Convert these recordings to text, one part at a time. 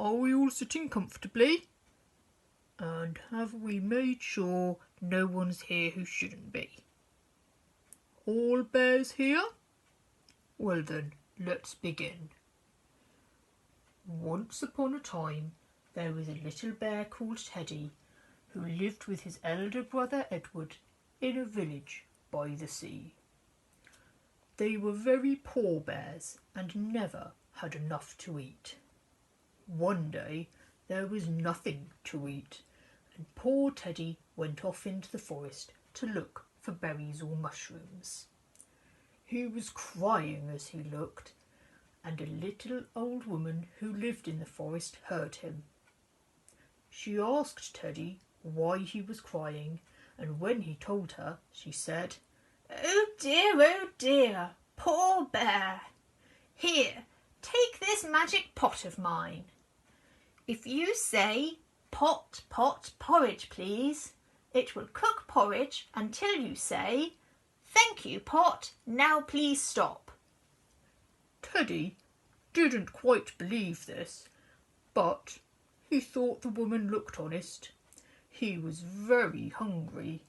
Are we all sitting comfortably? And have we made sure no one's here who shouldn't be? All bears here? Well then, let's begin. Once upon a time, there was a little bear called Teddy who lived with his elder brother Edward in a village by the sea. They were very poor bears and never had enough to eat. One day there was nothing to eat, and poor Teddy went off into the forest to look for berries or mushrooms. He was crying as he looked, and a little old woman who lived in the forest heard him. She asked Teddy why he was crying, and when he told her, she said, oh dear, poor bear. Here, take this magic pot of mine. If you say, pot, pot, porridge, please, it will cook porridge until you say, thank you, pot, now please stop. Teddy didn't quite believe this, but he thought the woman looked honest. He was very hungry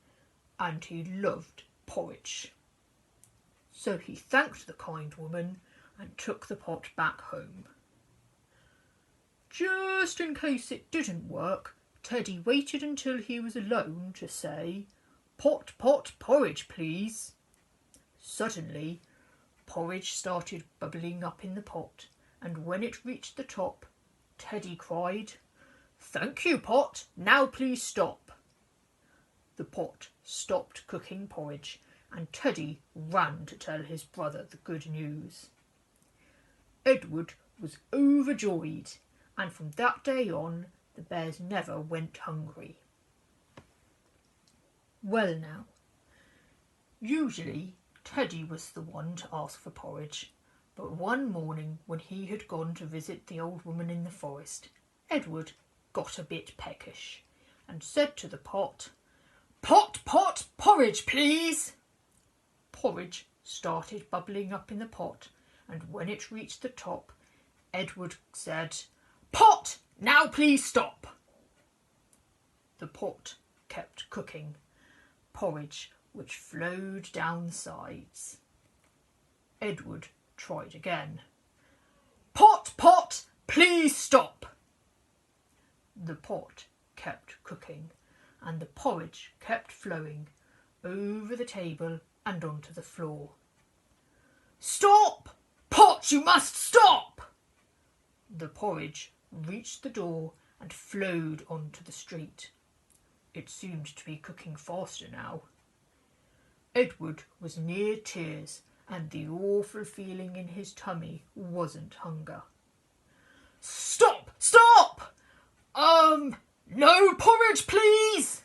and he loved porridge. So he thanked the kind woman and took the pot back home. Just in case it didn't work, Teddy waited until he was alone to say, pot, pot, porridge, please. Suddenly, porridge started bubbling up in the pot, and when it reached the top, Teddy cried, thank you, pot, now please stop. The pot stopped cooking porridge, and Teddy ran to tell his brother the good news. Edward was overjoyed, and from that day on, the bears never went hungry. Well now, usually Teddy was the one to ask for porridge, but one morning when he had gone to visit the old woman in the forest, Edward got a bit peckish and said to the pot, pot, pot, porridge, please. Porridge started bubbling up in the pot, and when it reached the top, Edward said, pot, now please stop. The pot kept cooking porridge which flowed down the sides. Edward tried again. Pot, pot, please stop. The pot kept cooking, and the porridge kept flowing over the table and onto the floor. Stop! Pot, you must stop! The porridge reached the door and flowed onto the street. It seemed to be cooking faster now. Edward was near tears, and the awful feeling in his tummy wasn't hunger. Stop! Stop! No porridge, please!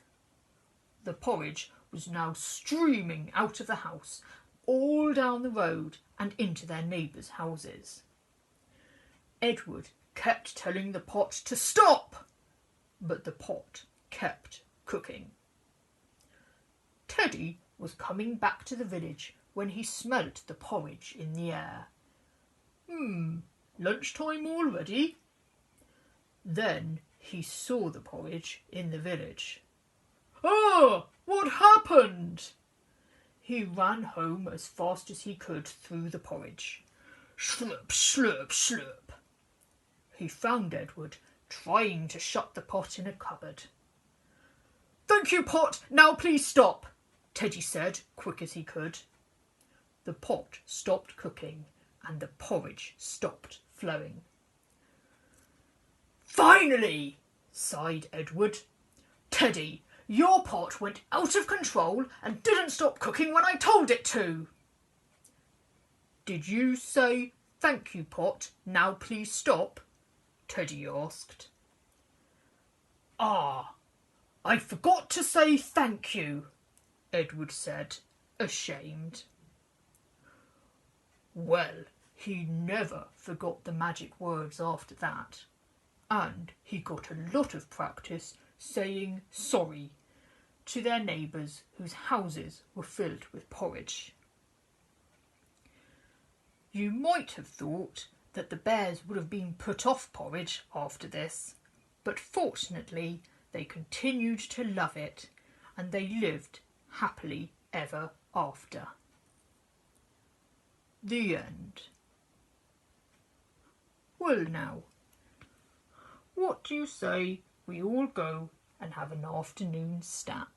The porridge was now streaming out of the house, all down the road and into their neighbours' houses. Edward kept telling the pot to stop, but the pot kept cooking. Teddy was coming back to the village when he smelt the porridge in the air. Lunchtime already? Then he saw the porridge in the village. Oh, what happened? He ran home as fast as he could through the porridge. Slurp, slurp, slurp. He found Edward trying to shut the pot in a cupboard. Thank you, pot, now please stop, Teddy said, quick as he could. The pot stopped cooking and the porridge stopped flowing. Finally, sighed Edward. Teddy, your pot went out of control and didn't stop cooking when I told it to. Did you say, thank you, pot, now please stop? Teddy asked. Ah, I forgot to say thank you, Edward said, ashamed. Well, he never forgot the magic words after that, and he got a lot of practice saying sorry to their neighbours whose houses were filled with porridge. You might have thought that the bears would have been put off porridge after this, but fortunately they continued to love it, and they lived happily ever after. The end. Well now, what do you say we all go and have an afternoon stat?